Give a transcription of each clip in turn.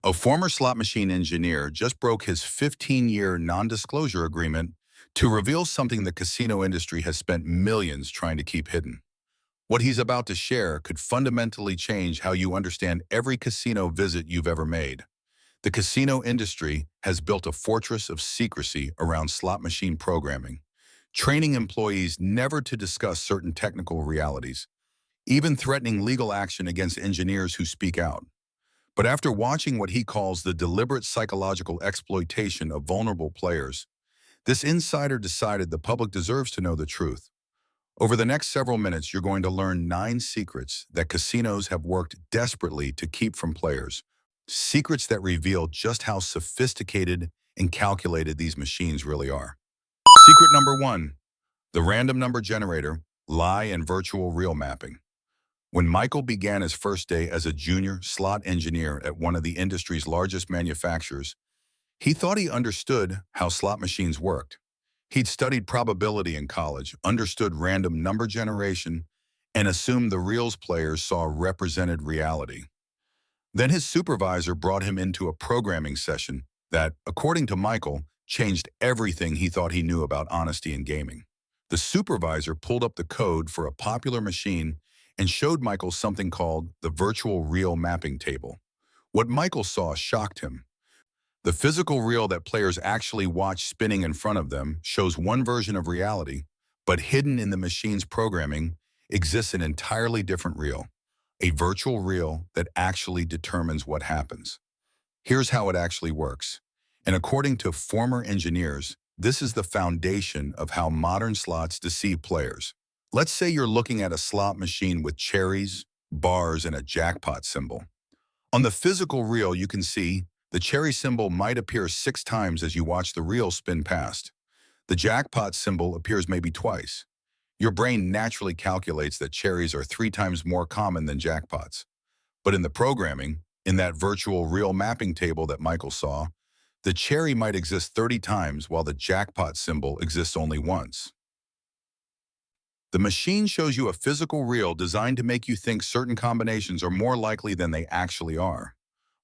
A former slot machine engineer just broke his 15-year non-disclosure agreement to reveal something the casino industry has spent millions trying to keep hidden. What he's about to share could fundamentally change how you understand every casino visit you've ever made. The casino industry has built a fortress of secrecy around slot machine programming, training employees never to discuss certain technical realities, even threatening legal action against engineers who speak out. But after watching what he calls the deliberate psychological exploitation of vulnerable players, this insider decided the public deserves to know the truth. Over the next several minutes, you're going to learn 9 secrets that casinos have worked desperately to keep from players. Secrets that reveal just how sophisticated and calculated these machines really are. Secret number 1, the random number generator, lie and virtual real mapping. When Michael began his first day as a junior slot engineer at one of the industry's largest manufacturers, he thought he understood how slot machines worked. He'd studied probability in college, understood random number generation, and assumed the reals players saw represented reality. Then his supervisor brought him into a programming session that, according to Michael, changed everything he thought he knew about honesty in gaming. The supervisor pulled up the code for a popular machine and showed Michael something called the virtual reel mapping table. What Michael saw shocked him. The physical reel that players actually watch spinning in front of them shows one version of reality, but hidden in the machine's programming exists an entirely different reel, a virtual reel that actually determines what happens. Here's how it actually works. And according to former engineers, this is the foundation of how modern slots deceive players. Let's say you're looking at a slot machine with cherries, bars, and a jackpot symbol. On the physical reel, you can see the cherry symbol might appear 6 times as you watch the reel spin past. The jackpot symbol appears maybe twice. Your brain naturally calculates that cherries are 3 times more common than jackpots. But in the programming, in that virtual reel mapping table that Michael saw, the cherry might exist 30 times while the jackpot symbol exists only once. The machine shows you a physical reel designed to make you think certain combinations are more likely than they actually are.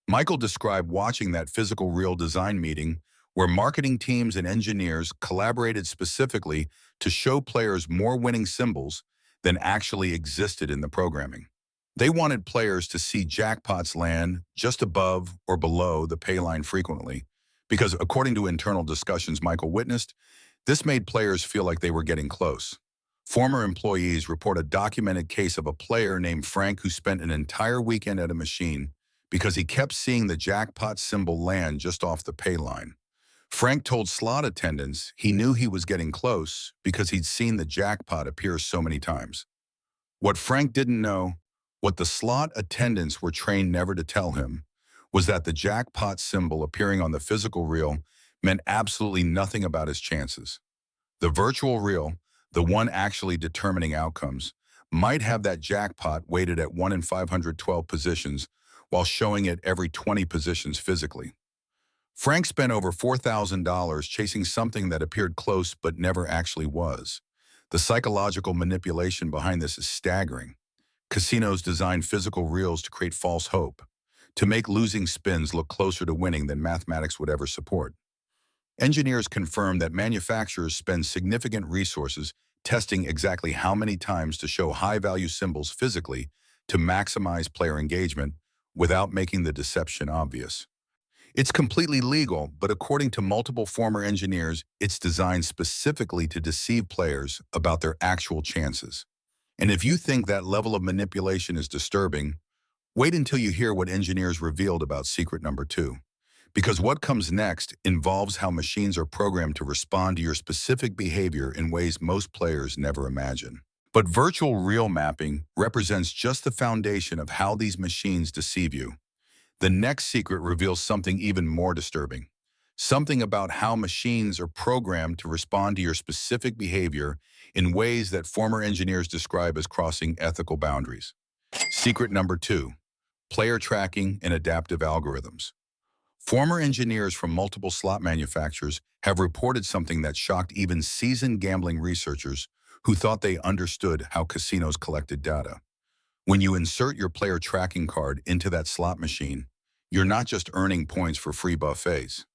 Michael described watching that physical reel design meeting where marketing teams and engineers collaborated specifically to show players more winning symbols than actually existed in the programming. They wanted players to see jackpots land just above or below the pay line frequently, because according to internal discussions Michael witnessed, this made players feel like they were getting close. Former employees report a documented case of a player named Frank who spent an entire weekend at a machine because he kept seeing the jackpot symbol land just off the pay line. Frank told slot attendants he knew he was getting close because he'd seen the jackpot appear so many times. What Frank didn't know, what the slot attendants were trained never to tell him, was that the jackpot symbol appearing on the physical reel meant absolutely nothing about his chances. The virtual reel, the one actually determining outcomes, might have that jackpot weighted at 1 in 512 positions while showing it every 20 positions physically. Frank spent over $4,000 chasing something that appeared close but never actually was. The psychological manipulation behind this is staggering. Casinos design physical reels to create false hope, to make losing spins look closer to winning than mathematics would ever support. Engineers confirm that manufacturers spend significant resources testing exactly how many times to show high-value symbols physically to maximize player engagement without making the deception obvious. It's completely legal, but according to multiple former engineers, it's designed specifically to deceive players about their actual chances. And if you think that level of manipulation is disturbing, wait until you hear what engineers revealed about secret number 2. Because what comes next involves how machines are programmed to respond to your specific behavior in ways most players never imagine. But virtual reel mapping represents just the foundation of how these machines deceive you. The next secret reveals something even more disturbing. Something about how machines are programmed to respond to your specific behavior in ways that former engineers describe as crossing ethical boundaries. Secret number 2, player tracking and adaptive algorithms. Former engineers from multiple slot manufacturers have reported something that shocked even seasoned gambling researchers who thought they understood how casinos collected data. When you insert your player tracking card into that slot machine, You're not just earning points for free buffets.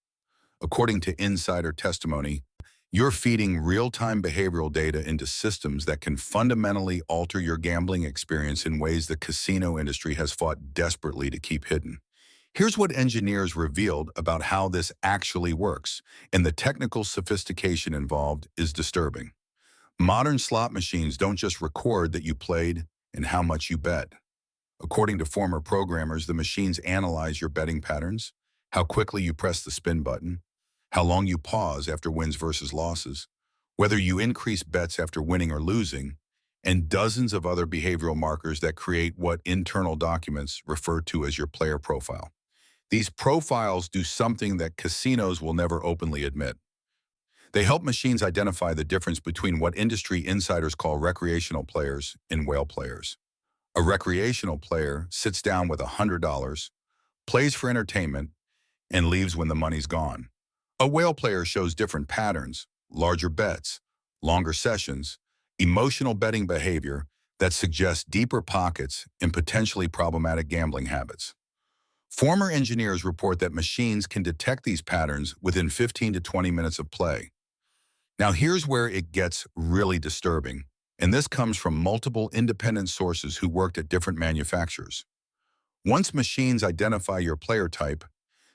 According to insider testimony, you're feeding real-time behavioral data into systems that can fundamentally alter your gambling experience in ways the casino industry has fought desperately to keep hidden. Here's what engineers revealed about how this actually works, and the technical sophistication involved is disturbing. Modern slot machines don't just record that you played and how much you bet. According to former programmers, the machines analyze your betting patterns, how quickly you press the spin button, how long you pause after wins versus losses, whether you increase bets after winning or losing, and dozens of other behavioral markers that create what internal documents refer to as your player profile. These profiles do something that casinos will never openly admit. They help machines identify the difference between what industry insiders call recreational players and whale players. A recreational player sits down with $100, plays for entertainment, and leaves when the money's gone. A whale player shows different patterns, larger bets, longer sessions, emotional betting behavior that suggests deeper pockets and potentially problematic gambling habits. Former engineers report that machines can detect these patterns within 15 to 20 minutes of play. Now here's where it gets really disturbing, and this comes from multiple independent sources who worked at different manufacturers. Once machines identify your player type,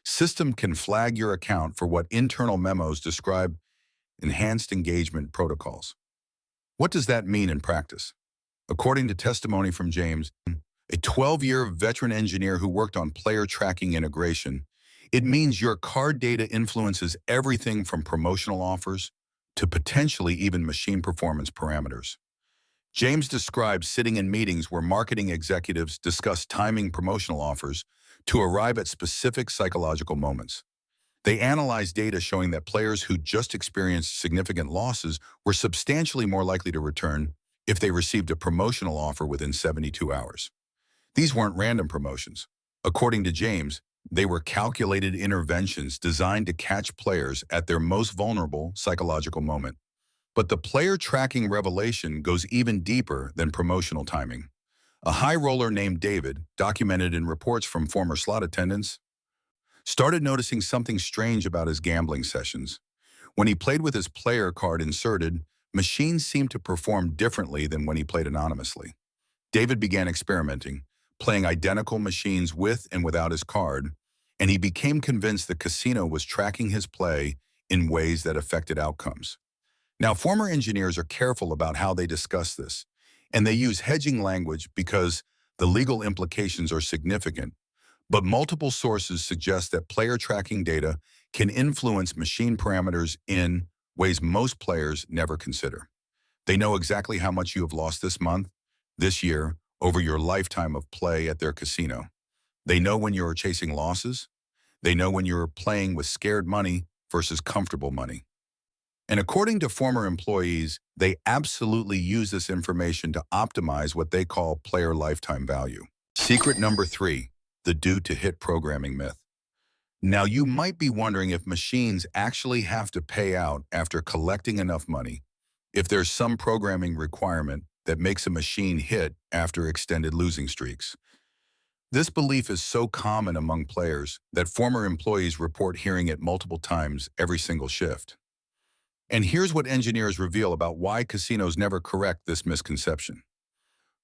system can flag your account for what internal memos describe enhanced engagement protocols. What does that mean in practice? According to testimony from James, a 12-year veteran engineer who worked on player tracking integration, it means your card data influences everything from promotional offers to potentially even machine performance parameters. James describes sitting in meetings where marketing executives discuss timing promotional offers to arrive at specific psychological moments. They analyzed data showing that players who just experienced significant losses were substantially more likely to return if they received a promotional offer within 72 hours. These weren't random promotions. According to James, they were calculated interventions designed to catch players at their most vulnerable psychological moment. But the player tracking revelation goes even deeper than promotional timing. A high roller named David, documented in reports from former slot attendants, started noticing something strange about his gambling sessions. When he played with his player card inserted, machines seemed to perform differently than when he played anonymously. David began experimenting, playing identical machines with and without his card, and he became convinced the casino was tracking his play in ways that affected outcomes. Now, former engineers are careful about how they discuss this, and they use hedging language because the legal implications are significant. But multiple sources suggest that player tracking data can influence machine parameters in ways most players never consider. They know exactly how much you have lost this month, this year, over your lifetime of play at their casino. They know when you're chasing losses. They know when you're playing with scared money versus comfortable money. And according to former employees, they absolutely use this information to optimize what they call player lifetime value. Secret number 3, the due-to-hit programming myth. Now, you might be wondering if machines actually have to pay out after collecting enough money, if there's some programming requirement that makes a machine hit after extended losing streaks. This belief is so common among players that former employees report hearing it multiple times every single shift. And here's what engineers reveal about why casinos never correct this misconception.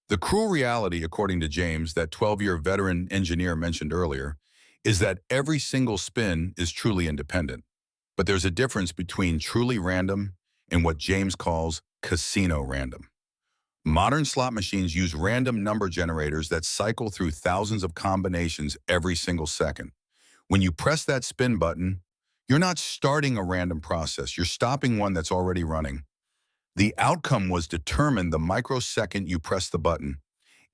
The cruel reality, according to James, that 12-year veteran engineer mentioned earlier, is that every single spin is truly independent. But there's a difference between truly random and what James calls casino random. Modern slot machines use random number generators that cycle through thousands of combinations every single second. When you press that spin button, you're not starting a random process, you're stopping one that's already running. The outcome was determined the microsecond you press the button,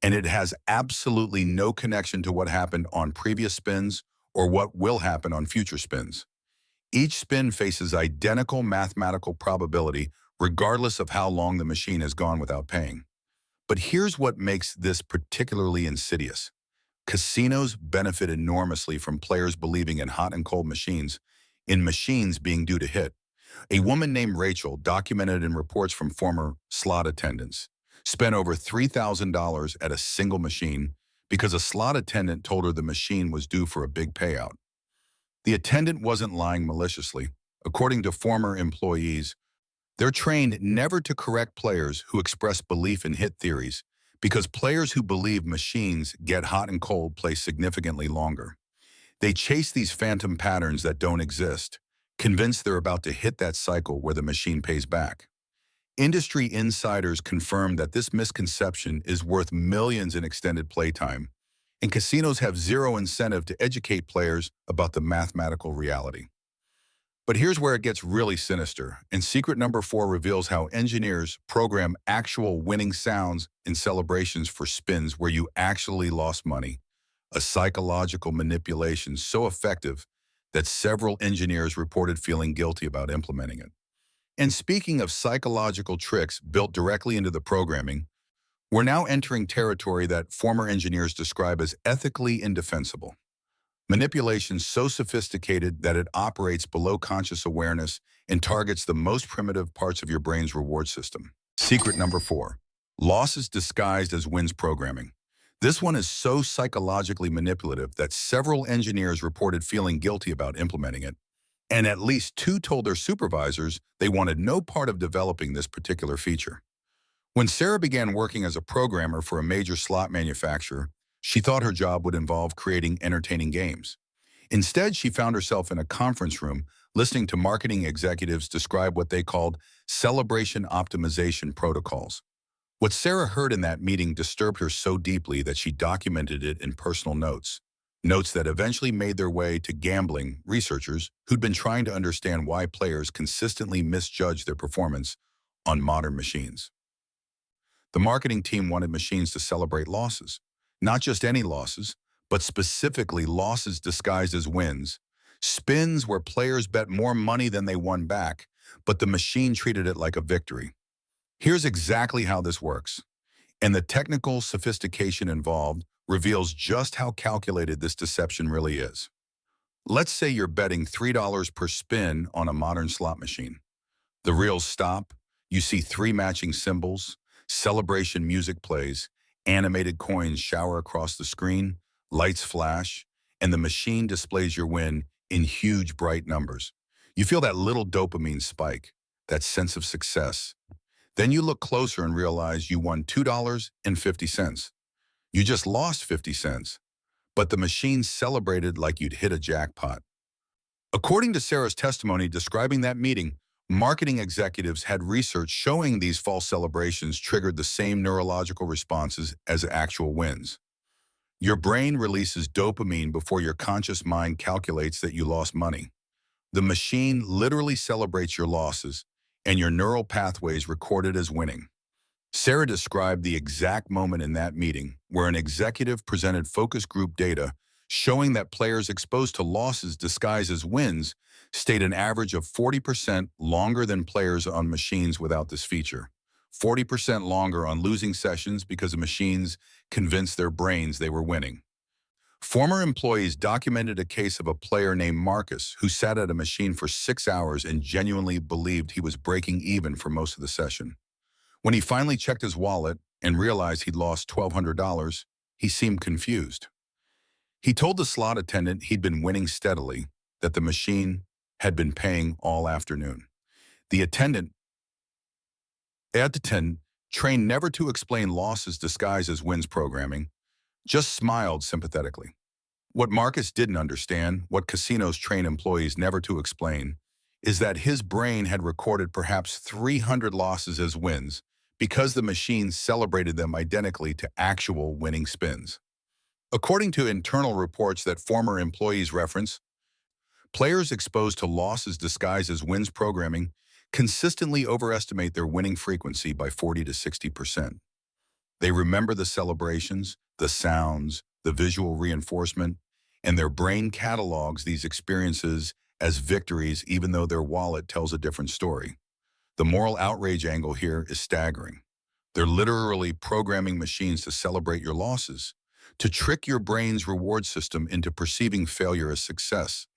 and it has absolutely no connection to what happened on previous spins or what will happen on future spins. Each spin faces identical mathematical probability regardless of how long the machine has gone without paying. But here's what makes this particularly insidious. Casinos benefit enormously from players believing in hot and cold machines, in machines being due to hit. A woman named Rachel, documented in reports from former slot attendants, spent over $3,000 at a single machine because a slot attendant told her the machine was due for a big payout. The attendant wasn't lying maliciously. According to former employees, they're trained never to correct players who express belief in hit theories, because players who believe machines get hot and cold play significantly longer. They chase these phantom patterns that don't exist, convinced they're about to hit that cycle where the machine pays back. Industry insiders confirm that this misconception is worth millions in extended playtime, and casinos have zero incentive to educate players about the mathematical reality. But here's where it gets really sinister, and secret number 4 reveals how engineers program actual winning sounds in celebrations for spins where you actually lost money, a psychological manipulation so effective that several engineers reported feeling guilty about implementing it. And speaking of psychological tricks built directly into the programming, we're now entering territory that former engineers describe as ethically indefensible. Manipulation so sophisticated that it operates below conscious awareness and targets the most primitive parts of your brain's reward system. Secret number 4, losses disguised as wins programming. This one is so psychologically manipulative that several engineers reported feeling guilty about implementing it, and at least 2 told their supervisors they wanted no part of developing this particular feature. When Sarah began working as a programmer for a major slot manufacturer, she thought her job would involve creating entertaining games. Instead, she found herself in a conference room listening to marketing executives describe what they called celebration optimization protocols. What Sarah heard in that meeting disturbed her so deeply that she documented it in personal notes, notes that eventually made their way to gambling researchers who'd been trying to understand why players consistently misjudge their performance on modern machines. The marketing team wanted machines to celebrate losses. Not just any losses, but specifically losses disguised as wins. Spins where players bet more money than they won back, but the machine treated it like a victory. Here's exactly how this works, and the technical sophistication involved reveals just how calculated this deception really is. Let's say you're betting $3 per spin on a modern slot machine. The reels stop, you see 3 matching symbols, celebration music plays, animated coins shower across the screen, lights flash, and the machine displays your win in huge, bright numbers. You feel that little dopamine spike, that sense of success. Then you look closer and realize you won $2.50. You just lost 50 cents, but the machine celebrated like you'd hit a jackpot. According to Sarah's testimony describing that meeting, marketing executives had research showing these false celebrations triggered the same neurological responses as actual wins. Your brain releases dopamine before your conscious mind calculates that you lost money. The machine literally celebrates your losses, and your neural pathways record it as winning. Sarah described the exact moment in that meeting where an executive presented focus group data showing that players exposed to losses disguised as wins stayed an average of 40% longer than players on machines without this feature. 40% longer on losing sessions because the machines convinced their brains they were winning. Former employees documented a case of a player named Marcus who sat at a machine for 6 hours and genuinely believed he was breaking even for most of the session. When he finally checked his wallet and realized he'd lost $1,200, he seemed confused. He told the slot attendant he'd been winning steadily, that the machine had been paying all afternoon. The attendant, trained never to explain losses disguised as wins programming, just smiled sympathetically. What Marcus didn't understand, what casinos train employees never to explain, is that his brain had recorded perhaps 300 losses as wins because the machine celebrated them identically to actual winning spins. According to internal reports that former employees reference, players exposed to losses disguised as wins programming consistently overestimate their winning frequency by 40 to 60%. They remember the celebrations, the sounds, the visual reinforcement, and their brain catalogs these experiences as victories even though their wallet tells a different story. The moral outrage angle here is staggering. They're literally programming machines to celebrate your losses, to trick your brain's reward system into perceiving failure as success.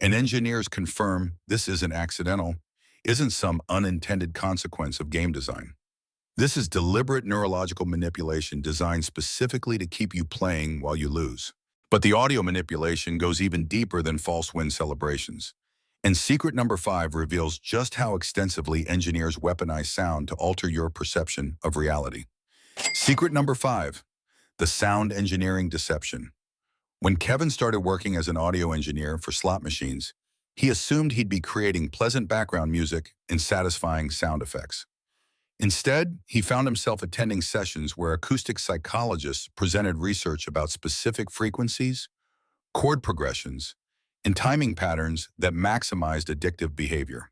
And engineers confirm this isn't accidental, isn't some unintended consequence of game design. This is deliberate neurological manipulation designed specifically to keep you playing while you lose. But the audio manipulation goes even deeper than false win celebrations. And secret number 5 reveals just how extensively engineers weaponize sound to alter your perception of reality. Secret number 5, the sound engineering deception. When Kevin started working as an audio engineer for slot machines, he assumed he'd be creating pleasant background music and satisfying sound effects. Instead, he found himself attending sessions where acoustic psychologists presented research about specific frequencies, chord progressions, and timing patterns that maximized addictive behavior.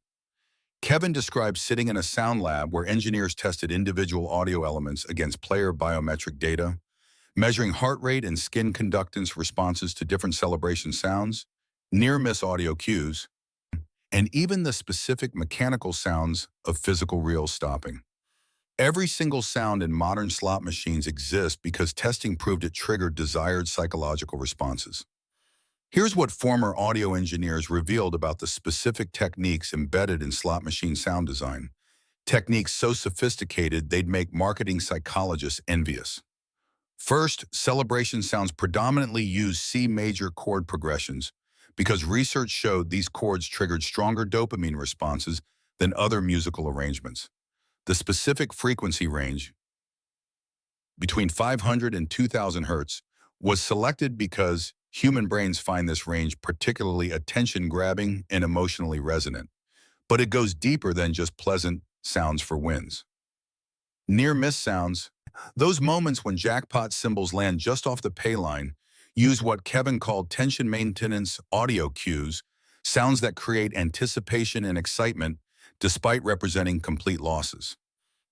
Kevin described sitting in a sound lab where engineers tested individual audio elements against player biometric data, measuring heart rate and skin conductance responses to different celebration sounds, near-miss audio cues, and even the specific mechanical sounds of physical reel stopping. Every single sound in modern slot machines exists because testing proved it triggered desired psychological responses. Here's what former audio engineers revealed about the specific techniques embedded in slot machine sound design. Techniques so sophisticated they'd make marketing psychologists envious. First, celebration sounds predominantly use C major chord progressions because research showed these chords triggered stronger dopamine responses than other musical arrangements. The specific frequency range, between 500 and 2000 hertz, was selected because human brains find this range particularly attention-grabbing and emotionally resonant. But it goes deeper than just pleasant sounds for wins. Near-miss sounds, those moments when jackpot cymbals land just off the pay line, use what Kevin called tension maintenance audio cues, sounds that create anticipation and excitement despite representing complete losses.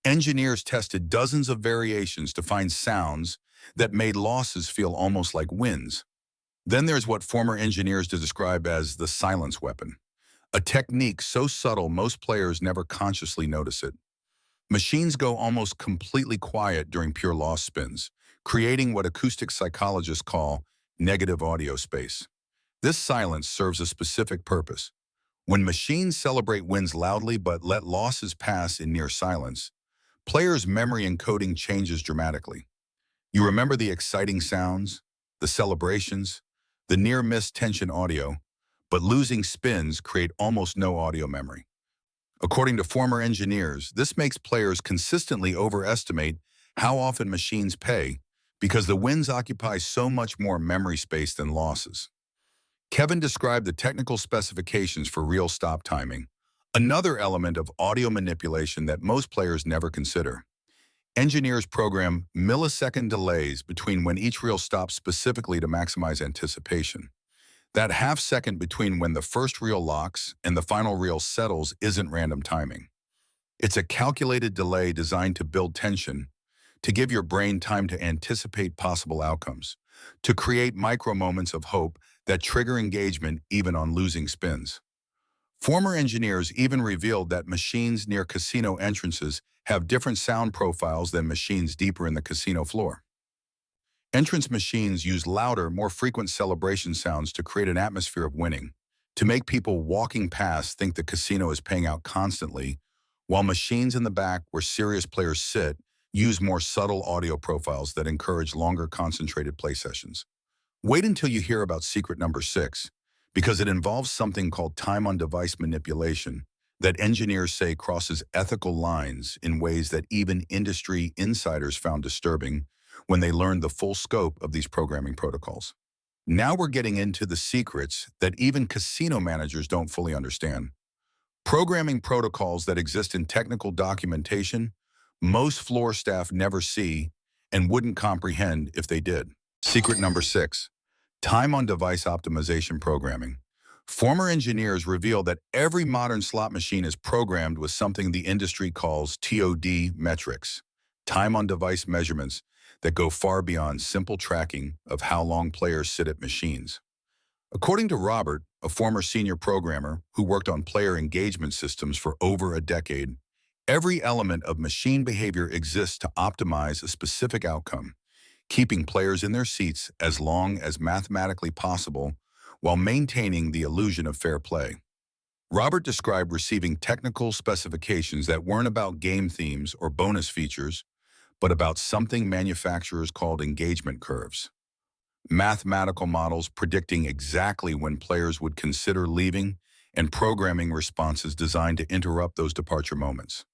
Engineers tested dozens of variations to find sounds that made losses feel almost like wins. Then there's what former engineers describe as the silence weapon, a technique so subtle most players never consciously notice it. Machines go almost completely quiet during pure loss spins, creating what acoustic psychologists call negative audio space. This silence serves a specific purpose. When machines celebrate wins loudly but let losses pass in near silence, players' memory encoding changes dramatically. You remember the exciting sounds, the celebrations, the near-miss tension audio, but losing spins create almost no audio memory. According to former engineers, this makes players consistently overestimate how often machines pay because the wins occupy so much more memory space than losses. Kevin described the technical specifications for real stop timing, another element of audio manipulation that most players never consider. Engineers program millisecond delays between when each reel stops specifically to maximize anticipation. That half second between when the first reel locks and the final reel settles isn't random timing. It's a calculated delay designed to build tension, to give your brain time to anticipate possible outcomes, to create micro moments of hope that trigger engagement even on losing spins. Former engineers even revealed that machines near casino entrances have different sound profiles than machines deeper in the casino floor. Entrance machines use louder, more frequent celebration sounds to create an atmosphere of winning, to make people walking past think the casino is paying out constantly, while machines in the back where serious players sit use more subtle audio profiles that encourage longer concentrated play sessions. Wait until you hear about secret number 6, because it involves something called time-on-device manipulation that engineers say crosses ethical lines in ways that even industry insiders found disturbing when they learned the full scope of these programming protocols. Now we're getting into the secrets that even casino managers don't fully understand. Programming protocols that exist in technical documentation most floor staff never see and wouldn't comprehend if they did. Secret number 6. Time-on-device optimization programming. Former engineers reveal that every modern slot machine is programmed with something the industry calls TOD metrics, time-on-device measurements that go far beyond simple tracking of how long players sit at machines. According to Robert, a former senior programmer who worked on player engagement systems for over a decade, every element of machine behavior exists to optimize a specific outcome, keeping players in their seats as long as mathematically possible while maintaining the illusion of fair play. Robert described receiving technical specifications that weren't about game themes or bonus features, but about something manufacturers called engagement curves. Mathematical models predicting exactly when players would consider leaving and programming responses designed to interrupt those departure moments.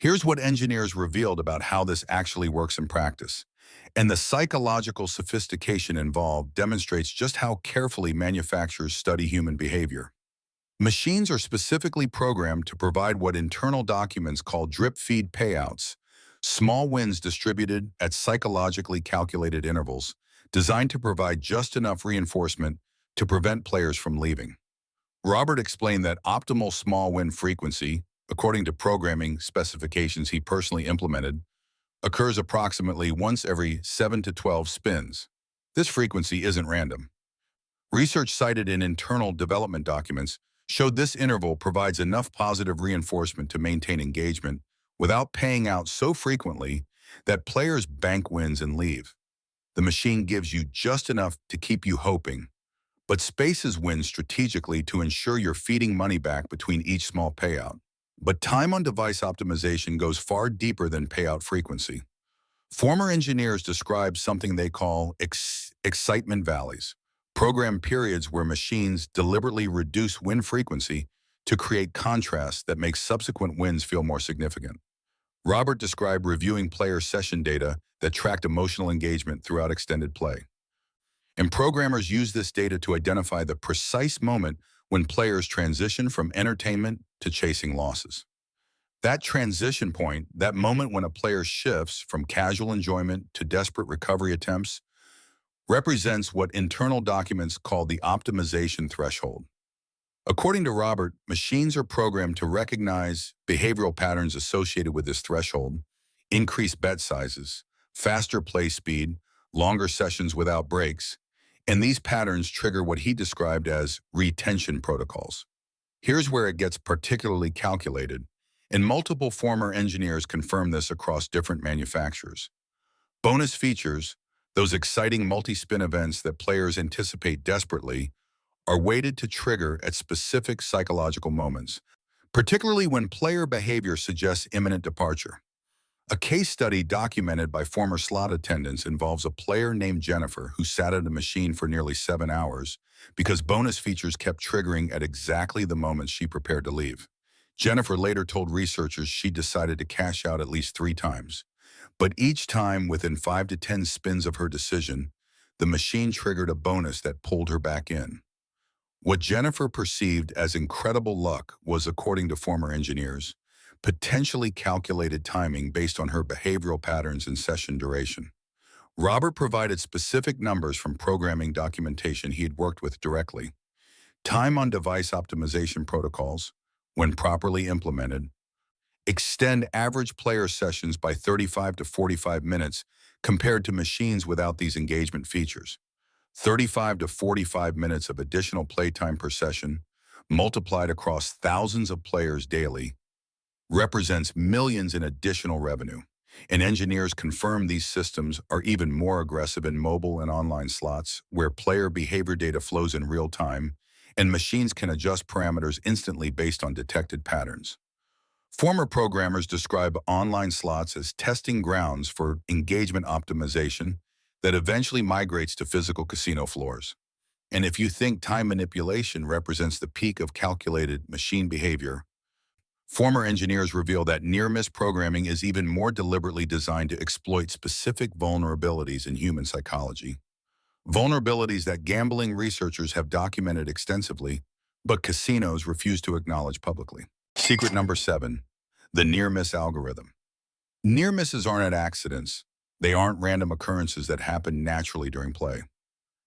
Here's what engineers revealed about how this actually works in practice. And the psychological sophistication involved demonstrates just how carefully manufacturers study human behavior. Machines are specifically programmed to provide what internal documents call drip feed payouts, small wins distributed at psychologically calculated intervals, designed to provide just enough reinforcement to prevent players from leaving. Robert explained that optimal small win frequency, according to programming specifications he personally implemented, occurs approximately once every 7 to 12 spins. This frequency isn't random. Research cited in internal development documents showed this interval provides enough positive reinforcement to maintain engagement without paying out so frequently that players bank wins and leave. The machine gives you just enough to keep you hoping, but spaces wins strategically to ensure you're feeding money back between each small payout. But time on device optimization goes far deeper than payout frequency. Former engineers describe something they call excitement valleys, program periods where machines deliberately reduce win frequency to create contrast that makes subsequent wins feel more significant. Robert described reviewing player session data that tracked emotional engagement throughout extended play. And programmers use this data to identify the precise moment when players transition from entertainment to chasing losses. That transition point, that moment when a player shifts from casual enjoyment to desperate recovery attempts, represents what internal documents call the optimization threshold. According to Robert, machines are programmed to recognize behavioral patterns associated with this threshold: increased bet sizes, faster play speed, longer sessions without breaks, and these patterns trigger what he described as retention protocols. Here's where it gets particularly calculated, and multiple former engineers confirm this across different manufacturers. Bonus features, those exciting multi-spin events that players anticipate desperately, are weighted to trigger at specific psychological moments, particularly when player behavior suggests imminent departure. A case study documented by former slot attendants involves a player named Jennifer who sat at a machine for nearly 7 hours because bonus features kept triggering at exactly the moment she prepared to leave. Jennifer later told researchers she decided to cash out at least 3 times. But each time, within 5 to 10 spins of her decision, the machine triggered a bonus that pulled her back in. What Jennifer perceived as incredible luck was, according to former engineers, potentially calculated timing based on her behavioral patterns and session duration. Robert provided specific numbers from programming documentation he had worked with directly. Time on device optimization protocols, when properly implemented, extend average player sessions by 35 to 45 minutes compared to machines without these engagement features. 35 to 45 minutes of additional playtime per session, multiplied across thousands of players daily, represents millions in additional revenue. And engineers confirm these systems are even more aggressive in mobile and online slots, where player behavior data flows in real time, and machines can adjust parameters instantly based on detected patterns. Former programmers describe online slots as testing grounds for engagement optimization that eventually migrates to physical casino floors. And if you think time manipulation represents the peak of calculated machine behavior, former engineers reveal that near-miss programming is even more deliberately designed to exploit specific vulnerabilities in human psychology. Vulnerabilities that gambling researchers have documented extensively, but casinos refuse to acknowledge publicly. Secret number 7, the near-miss algorithm. Near misses aren't accidents. They aren't random occurrences that happen naturally during play.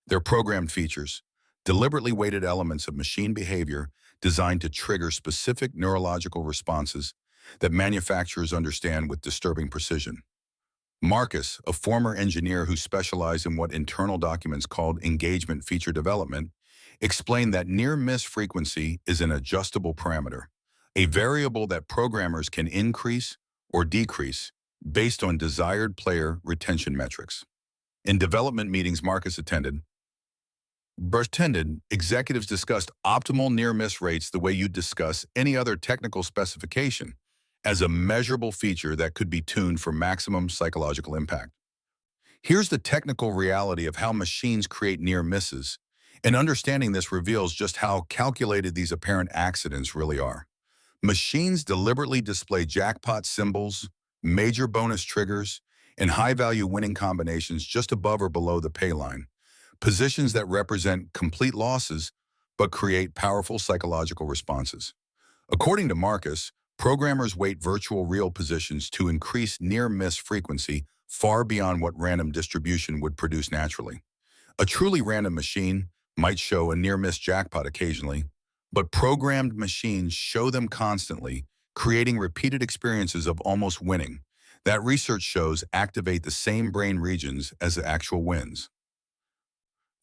They're programmed features, deliberately weighted elements of machine behavior designed to trigger specific neurological responses that manufacturers understand with disturbing precision. Marcus, a former engineer who specialized in what internal documents called engagement feature development, explained that near-miss frequency is an adjustable parameter, a variable that programmers can increase or decrease based on desired player retention metrics. In development meetings Marcus attended, Bertended, executives discussed optimal near-miss rates the way you'd discuss any other technical specification, as a measurable feature that could be tuned for maximum psychological impact. Here's the technical reality of how machines create near misses, and understanding this reveals just how calculated these apparent accidents really are. Machines deliberately display jackpot symbols, major bonus triggers, and high-value winning combinations just above or below the pay line, positions that represent complete losses but create powerful psychological responses. According to Marcus, programmers weight virtual real positions to increase near-miss frequency far beyond what random distribution would produce naturally. A truly random machine might show a near-miss jackpot occasionally, but programmed machines show them constantly, creating repeated experiences of almost winning. That research shows activate the same brain regions as the actual wins.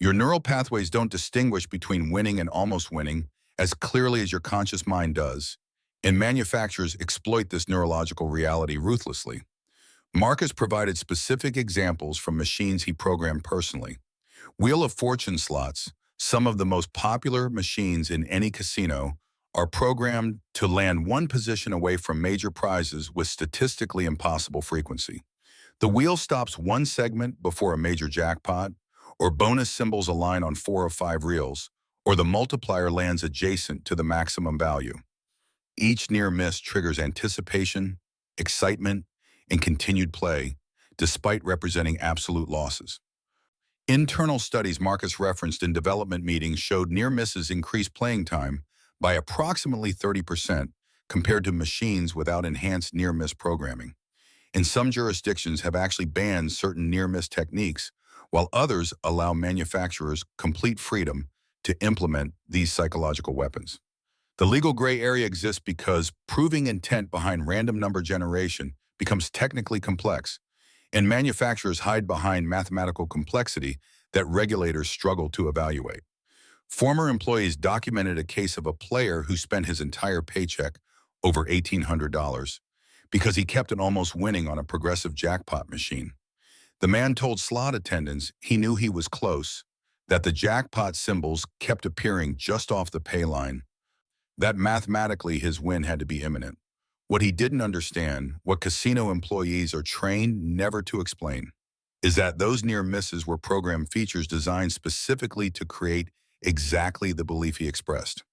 Your neural pathways don't distinguish between winning and almost winning as clearly as your conscious mind does, and manufacturers exploit this neurological reality ruthlessly. Marcus provided specific examples from machines he programmed personally. Wheel of Fortune slots, some of the most popular machines in any casino, are programmed to land one position away from major prizes with statistically impossible frequency. The wheel stops one segment before a major jackpot, or bonus symbols align on 4 of 5 reels, or the multiplier lands adjacent to the maximum value. Each near miss triggers anticipation, excitement, and continued play, despite representing absolute losses. Internal studies Marcus referenced in development meetings showed near misses increase playing time by approximately 30% compared to machines without enhanced near-miss programming. And some jurisdictions have actually banned certain near-miss techniques, while others allow manufacturers complete freedom to implement these psychological weapons. The legal gray area exists because proving intent behind random number generation becomes technically complex, and manufacturers hide behind mathematical complexity that regulators struggle to evaluate. Former employees documented a case of a player who spent his entire paycheck, over $1,800, because he kept on almost winning on a progressive jackpot machine. The man told slot attendants he knew he was close, that the jackpot symbols kept appearing just off the pay line, that mathematically his win had to be imminent. What he didn't understand, what casino employees are trained never to explain, is that those near misses were program features designed specifically to create exactly the belief he expressed.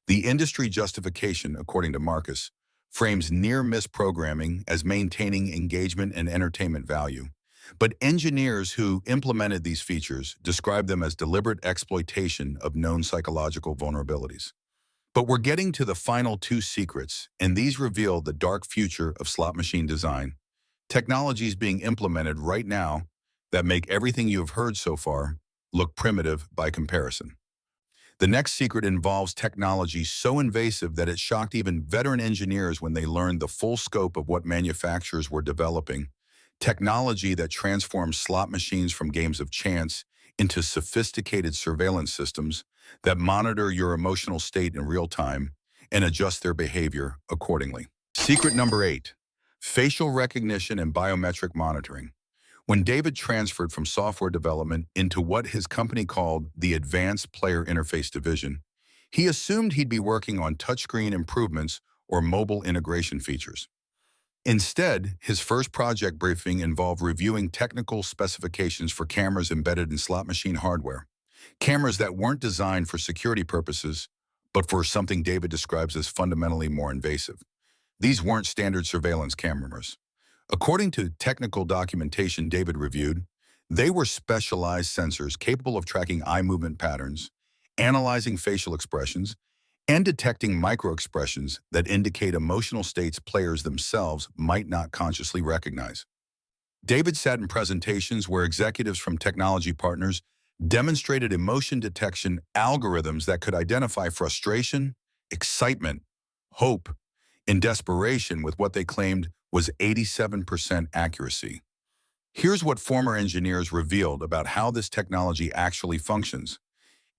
The industry justification, according to Marcus, frames near-miss programming as maintaining engagement and entertainment value. But engineers who implemented these features describe them as deliberate exploitation of known psychological vulnerabilities. But we're getting to the final 2 secrets, and these reveal the dark future of slot machine design. Technologies being implemented right now that make everything you have heard so far look primitive by comparison. The next secret involves technology so invasive that it shocked even veteran engineers when they learned the full scope of what manufacturers were developing. Technology that transforms slot machines from games of chance into sophisticated surveillance systems that monitor your emotional state in real time and adjust their behavior accordingly. Secret number 8, facial recognition and biometric monitoring. When David transferred from software development into what his company called the Advanced Player Interface Division, he assumed he'd be working on touchscreen improvements or mobile integration features. Instead, his first project briefing involved reviewing technical specifications for cameras embedded in slot machine hardware, cameras that weren't designed for security purposes, but for something David describes as fundamentally more invasive. These weren't standard surveillance cameras. According to technical documentation David reviewed, they were specialized sensors capable of tracking eye movement patterns, analyzing facial expressions, and detecting microexpressions that indicate emotional states players themselves might not consciously recognize. David sat in presentations where executives from technology partners demonstrated emotion detection algorithms that could identify frustration, excitement, hope, and desperation with what they claimed was 87% accuracy. Here's what former engineers revealed about how this technology actually functions.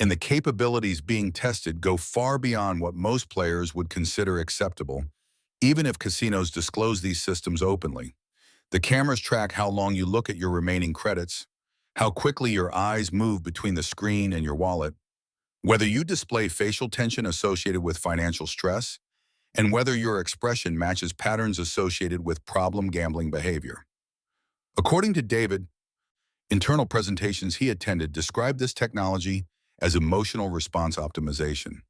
And the capabilities being tested go far beyond what most players would consider acceptable, even if casinos disclose these systems openly. The cameras track how long you look at your remaining credits, how quickly your eyes move between the screen and your wallet, whether you display facial tension associated with financial stress, and whether your expression matches patterns associated with problem gambling behavior. According to David, internal presentations he attended described this technology as emotional response optimization,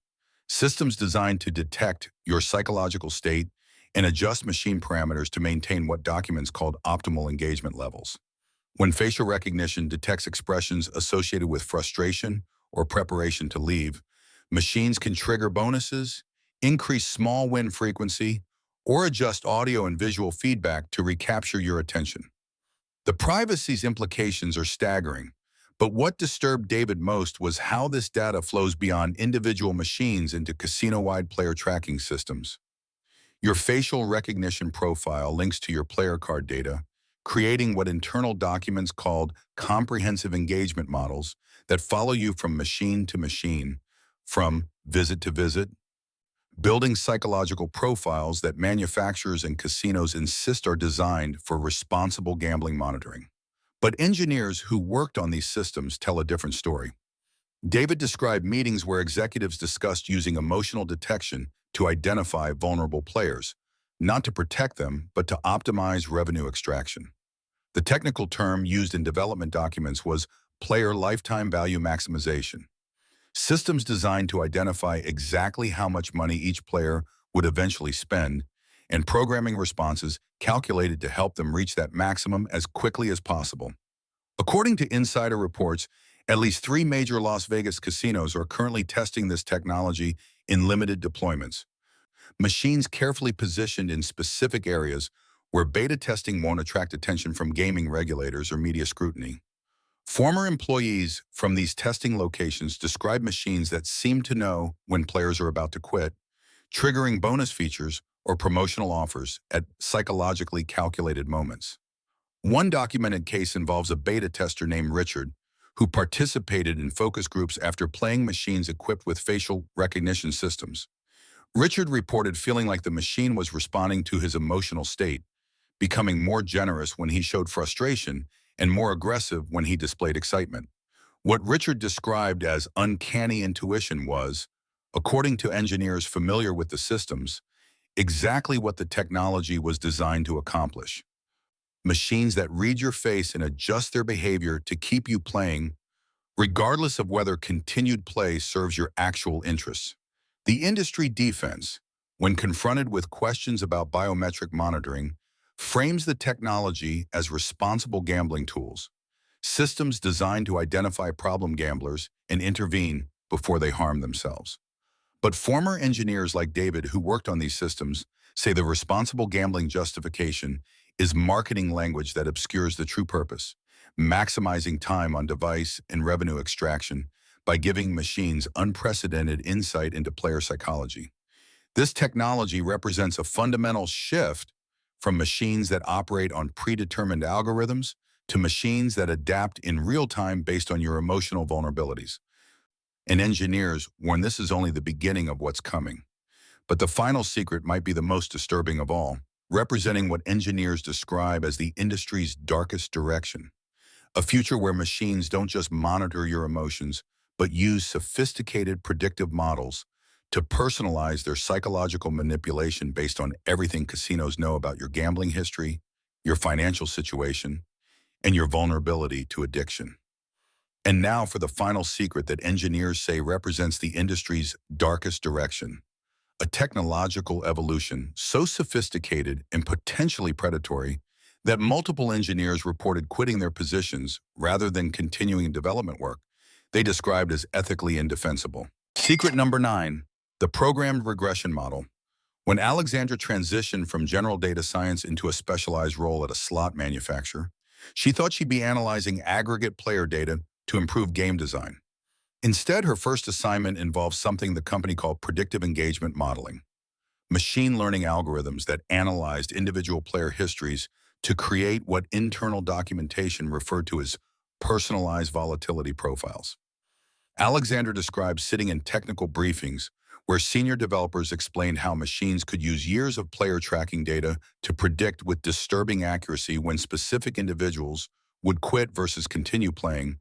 systems designed to detect your psychological state and adjust machine parameters to maintain what documents called optimal engagement levels. When facial recognition detects expressions associated with frustration or preparation to leave, machines can trigger bonuses, increase small win frequency, or adjust audio and visual feedback to recapture your attention. The privacy's implications are staggering, but what disturbed David most was how this data flows beyond individual machines into casino-wide player tracking systems. Your facial recognition profile links to your player card data, creating what internal documents called comprehensive engagement models that follow you from machine to machine, from visit to visit, building psychological profiles that manufacturers and casinos insist are designed for responsible gambling monitoring. But engineers who worked on these systems tell a different story. David described meetings where executives discussed using emotional detection to identify vulnerable players, not to protect them, but to optimize revenue extraction. The technical term used in development documents was player lifetime value maximization, systems designed to identify exactly how much money each player would eventually spend, and programming responses calculated to help them reach that maximum as quickly as possible. According to insider reports, at least 3 major Las Vegas casinos are currently testing this technology in limited deployments, machines carefully positioned in specific areas where beta testing won't attract attention from gaming regulators or media scrutiny. Former employees from these testing locations describe machines that seem to know when players are about to quit, triggering bonus features or promotional offers at psychologically calculated moments. One documented case involves a beta tester named Richard, who participated in focus groups after playing machines equipped with facial recognition systems. Richard reported feeling like the machine was responding to his emotional state, becoming more generous when he showed frustration and more aggressive when he displayed excitement. What Richard described as uncanny intuition was, according to engineers familiar with the systems, exactly what the technology was designed to accomplish. Machines that read your face and adjust their behavior to keep you playing, regardless of whether continued play serves your actual interests. The industry defense, when confronted with questions about biometric monitoring, frames the technology as responsible gambling tools, systems designed to identify problem gamblers and intervene before they harm themselves. But former engineers like David who worked on these systems say the responsible gambling justification is marketing language that obscures the true purpose, maximizing time on device and revenue extraction by giving machines unprecedented insight into player psychology. This technology represents a fundamental shift from machines that operate on predetermined algorithms to machines that adapt in real time based on your emotional vulnerabilities. And engineers warn this is only the beginning of what's coming. But the final secret might be the most disturbing of all, representing what engineers describe as the industry's darkest direction. A future where machines don't just monitor your emotions, but use sophisticated predictive models to personalize their psychological manipulation based on everything casinos know about your gambling history, your financial situation, and your vulnerability to addiction. And now for the final secret that engineers say represents the industry's darkest direction. A technological evolution so sophisticated and potentially predatory that multiple engineers reported quitting their positions rather than continuing development work they described as ethically indefensible. Secret number 9, the programmed regression model. When Alexandra transitioned from general data science into a specialized role at a slot manufacturer, she thought she'd be analyzing aggregate player data to improve game design. Instead, her first assignment involved something the company called predictive engagement modeling, machine learning algorithms that analyzed individual player histories to create what internal documentation referred to as personalized volatility profiles. Alexander describes sitting in technical briefings where senior developers explained how machines could use years of player tracking data to predict with disturbing accuracy when specific individuals would quit versus continue playing,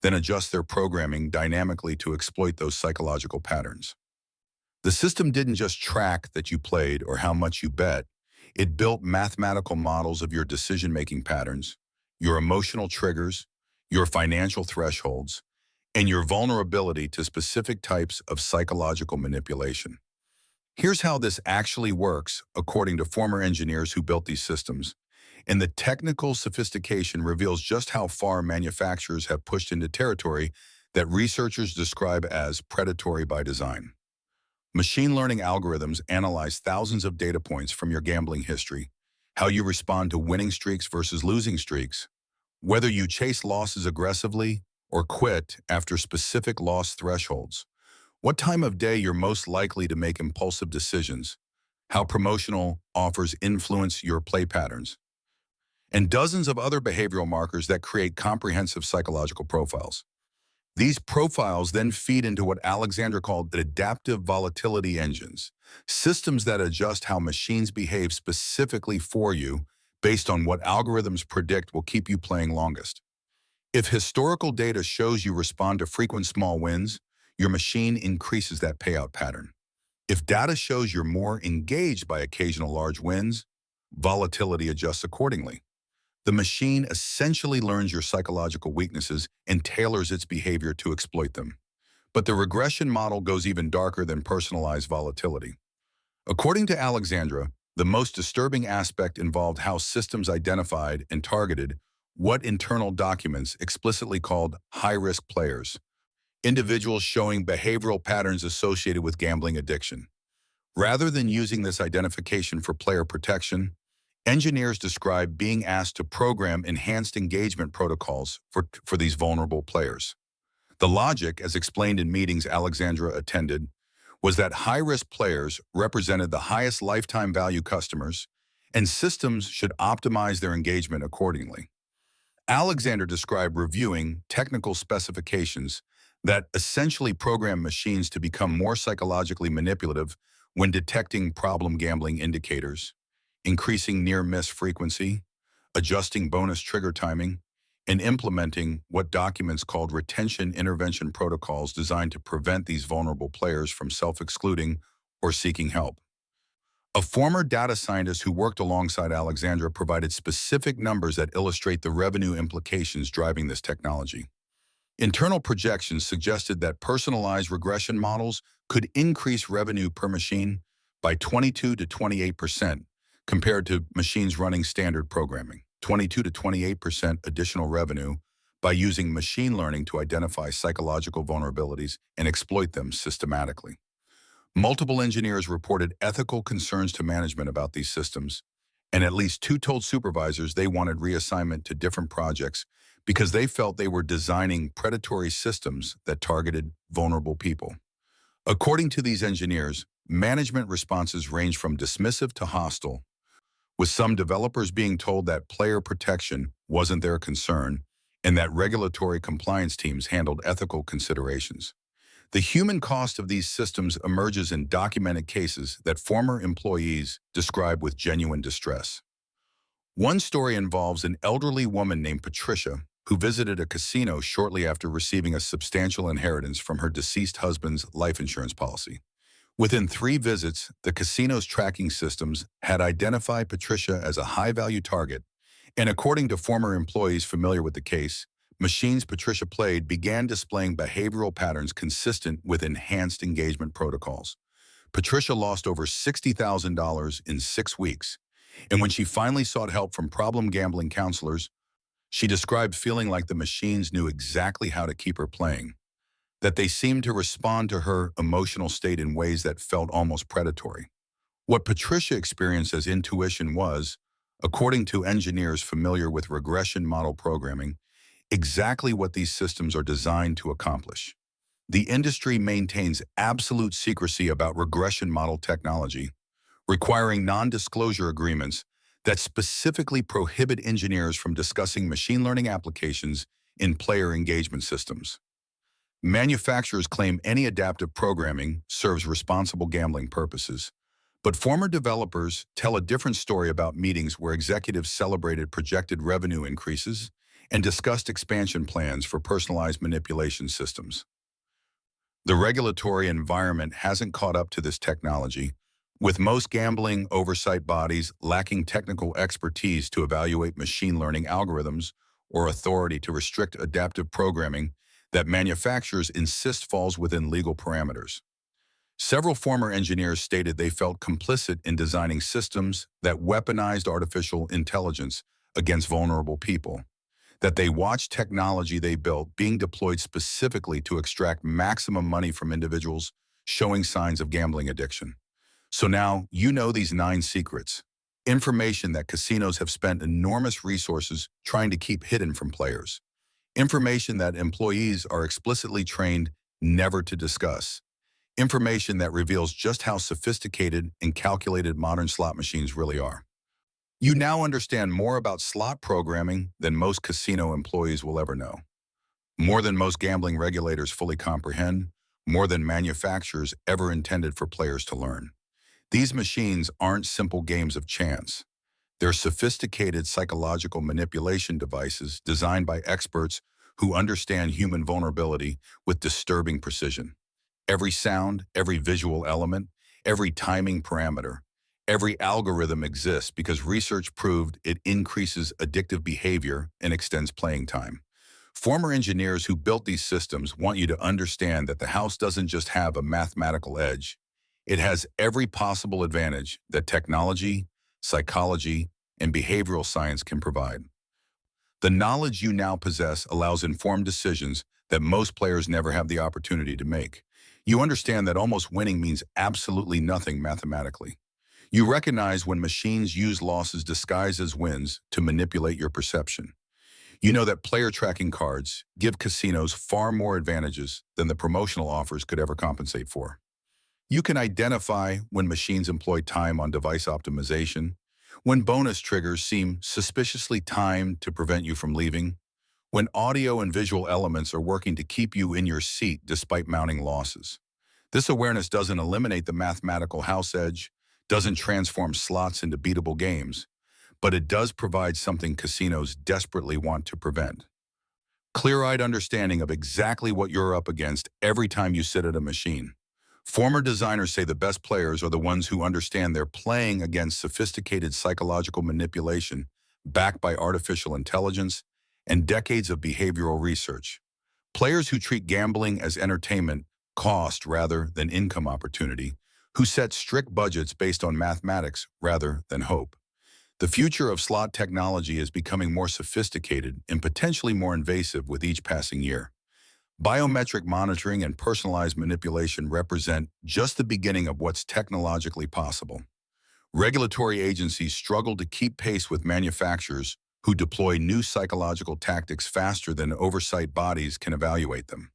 then adjust their programming dynamically to exploit those psychological patterns. The system didn't just track that you played or how much you bet, it built mathematical models of your decision-making patterns, your emotional triggers, your financial thresholds, and your vulnerability to specific types of psychological manipulation. Here's how this actually works, according to former engineers who built these systems. And the technical sophistication reveals just how far manufacturers have pushed into territory that researchers describe as predatory by design. Machine learning algorithms analyze thousands of data points from your gambling history, how you respond to winning streaks versus losing streaks, whether you chase losses aggressively or quit after specific loss thresholds, what time of day you're most likely to make impulsive decisions, how promotional offers influence your play patterns, and dozens of other behavioral markers that create comprehensive psychological profiles. These profiles then feed into what Alexandra called the adaptive volatility engines, systems that adjust how machines behave specifically for you based on what algorithms predict will keep you playing longest. If historical data shows you respond to frequent small wins, your machine increases that payout pattern. If data shows you're more engaged by occasional large wins, volatility adjusts accordingly. The machine essentially learns your psychological weaknesses and tailors its behavior to exploit them. But the regression model goes even darker than personalized volatility. According to Alexandra, the most disturbing aspect involved how systems identified and targeted what internal documents explicitly called high-risk players, individuals showing behavioral patterns associated with gambling addiction. Rather than using this identification for player protection, engineers describe being asked to program enhanced engagement protocols for these vulnerable players. The logic, as explained in meetings Alexandra attended, was that high-risk players represented the highest lifetime value customers, and systems should optimize their engagement accordingly. Alexander described reviewing technical specifications that essentially program machines to become more psychologically manipulative when detecting problem gambling indicators, increasing near-miss frequency, adjusting bonus trigger timing, and implementing what documents called retention intervention protocols designed to prevent these vulnerable players from self-excluding or seeking help. A former data scientist who worked alongside Alexandra provided specific numbers that illustrate the revenue implications driving this technology. Internal projections suggested that personalized regression models could increase revenue per machine by 22 to 28% compared to machines running standard programming. 22 to 28% additional revenue by using machine learning to identify psychological vulnerabilities and exploit them systematically. Multiple engineers reported ethical concerns to management about these systems, and at least two told supervisors they wanted reassignment to different projects because they felt they were designing predatory systems that targeted vulnerable people. According to these engineers, management responses range from dismissive to hostile, with some developers being told that player protection wasn't their concern and that regulatory compliance teams handled ethical considerations. The human cost of these systems emerges in documented cases that former employees describe with genuine distress. One story involves an elderly woman named Patricia who visited a casino shortly after receiving a substantial inheritance from her deceased husband's life insurance policy. Within 3 visits, the casino's tracking systems had identified Patricia as a high-value target, and according to former employees familiar with the case, machines Patricia played began displaying behavioral patterns consistent with enhanced engagement protocols. Patricia lost over $60,000 in 6 weeks, and when she finally sought help from problem gambling counselors, she described feeling like the machines knew exactly how to keep her playing, that they seemed to respond to her emotional state in ways that felt almost predatory. What Patricia experienced as intuition was, according to engineers familiar with regression model programming, exactly what these systems are designed to accomplish. The industry maintains absolute secrecy about regression model technology, requiring non-disclosure agreements that specifically prohibit engineers from discussing machine learning applications in player engagement systems. Manufacturers claim any adaptive programming serves responsible gambling purposes, but former developers tell a different story about meetings where executives celebrated projected revenue increases and discussed expansion plans for personalized manipulation systems. The regulatory environment hasn't caught up to this technology, with most gambling oversight bodies lacking technical expertise to evaluate machine learning algorithms or authority to restrict adaptive programming that manufacturers insist falls within legal parameters. Several former engineers stated they felt complicit in designing systems that weaponized artificial intelligence against vulnerable people, that they watched technology they built being deployed specifically to extract maximum money from individuals showing signs of gambling addiction. So now you know these 9 secrets, information that casinos have spent enormous resources trying to keep hidden from players, information that employees are explicitly trained never to discuss, information that reveals just how sophisticated and calculated modern slot machines really are. You now understand more about slot programming than most casino employees will ever know, more than most gambling regulators fully comprehend, more than manufacturers ever intended for players to learn. These machines aren't simple games of chance. They're sophisticated psychological manipulation devices designed by experts who understand human vulnerability with disturbing precision. Every sound, every visual element, every timing parameter, every algorithm exists because research proved it increases addictive behavior and extends playing time. Former engineers who built these systems want you to understand that the house doesn't just have a mathematical edge. It has every possible advantage that technology, psychology, and behavioral science can provide. The knowledge you now possess allows informed decisions that most players never have the opportunity to make. You understand that almost winning means absolutely nothing mathematically. You recognize when machines use losses disguised as wins to manipulate your perception. You know that player tracking cards give casinos far more advantages than the promotional offers could ever compensate for. You can identify when machines employ time on device optimization, when bonus triggers seem suspiciously timed to prevent you from leaving, when audio and visual elements are working to keep you in your seat despite mounting losses. This awareness doesn't eliminate the mathematical house edge, doesn't transform slots into beatable games, but it does provide something casinos desperately want to prevent. Clear-eyed understanding of exactly what you're up against every time you sit at a machine. Former designers say the best players are the ones who understand they're playing against sophisticated psychological manipulation backed by artificial intelligence and decades of behavioral research. Players who treat gambling as entertainment, cost rather than income opportunity, who set strict budgets based on mathematics rather than hope. The future of slot technology is becoming more sophisticated and potentially more invasive with each passing year. Biometric monitoring and personalized manipulation represent just the beginning of what's technologically possible. Regulatory agencies struggle to keep pace with manufacturers who deploy new psychological tactics faster than oversight bodies can evaluate them.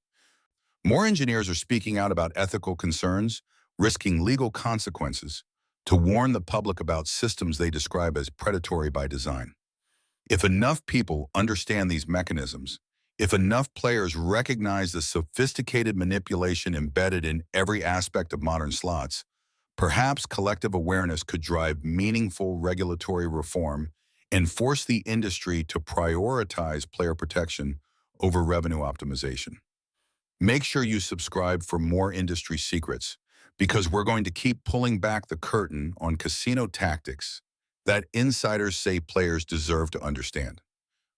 More engineers are speaking out about ethical concerns, risking legal consequences, to warn the public about systems they describe as predatory by design. If enough people understand these mechanisms, if enough players recognize the sophisticated manipulation embedded in every aspect of modern slots, perhaps collective awareness could drive meaningful regulatory reform and force the industry to prioritize player protection over revenue optimization. Make sure you subscribe for more industry secrets, because we're going to keep pulling back the curtain on casino tactics that insiders say players deserve to understand.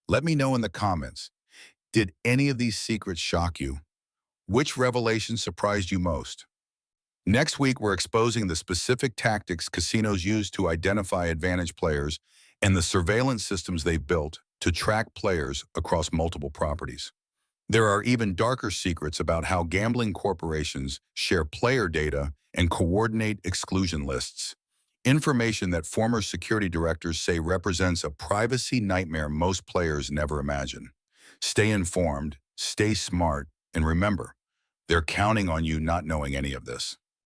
Let me know in the comments, did any of these secrets shock you? Which revelation surprised you most? Next week, we're exposing the specific tactics casinos use to identify advantage players and the surveillance systems they've built to track players across multiple properties. There are even darker secrets about how gambling corporations share player data and coordinate exclusion lists, information that former security directors say represents a privacy nightmare most players never imagine. Stay informed, stay smart, and remember, they're counting on you not knowing any of this.